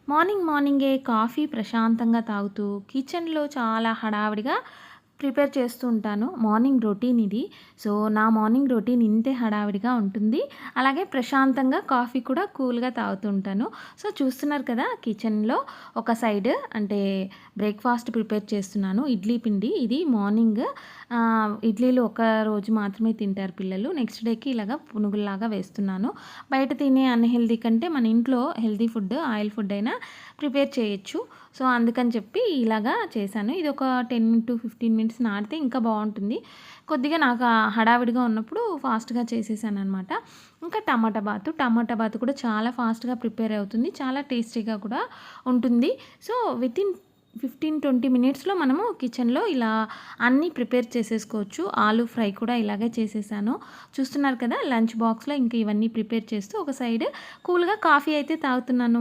మార్నింగే కాఫీ ప్రశాంతంగా తాగుతూ కిచెన్‌లో చాలా హడావిడిగా ప్రిపేర్ చేస్తూ ఉంటాను. మార్నింగ్ రొటీన్ ఇది. సో, నా మార్నింగ్ రొటీన్ ఇంతే హడావిడిగా ఉంటుంది. అలాగే ప్రశాంతంగా కాఫీ కూడా కూల్‌గా తాగుతూ ఉంటాను. సో, చూస్తున్నారు కదా కిచెన్‌లో ఒక సైడ్ అంటే బ్రేక్‌ఫాస్ట్ ప్రిపేర్ చేస్తున్నాను. ఇడ్లీ పిండి ఇది మార్నింగ్ ఇడ్లీలు ఒక రోజు మాత్రమే తింటారు పిల్లలు. నెక్స్ట్ డేకి ఇలాగా పునుగుల్లాగా వేస్తున్నాను. బయట తినే అన్‌హెల్తీ కంటే మన ఇంట్లో హెల్తీ ఫుడ్, ఆయిల్ ఫుడ్ అయినా ప్రిపేర్ చేయొచ్చు. సో, అందుకని చెప్పి ఇలాగా చేశాను. ఇది ఒక 10-15 మినిట్స్ నానితే ఇంకా బావుంటుంది. కొద్దిగా నాకు హడావిడిగా ఉన్నప్పుడు ఫాస్ట్‌గా చేసేసాననమాట. ఇంకా టమాటా బాతు కూడా చాలా ఫాస్ట్‌గా ప్రిపేర్ అవుతుంది. చాలా టేస్టీగా కూడా ఉంటుంది. సో, వితిన్ 15-20 మినిట్స్‌లో మనము కిచెన్‌లో ఇలా అన్నీ ప్రిపేర్ చేసేసుకోవచ్చు. ఆలు ఫ్రై కూడా ఇలాగే చేసేసాను. చూస్తున్నారు కదా లంచ్ బాక్స్‌లో ఇంక ఇవన్నీ ప్రిపేర్ చేస్తూ ఒక సైడ్ కూల్‌గా కాఫీ అయితే తాగుతున్నాను.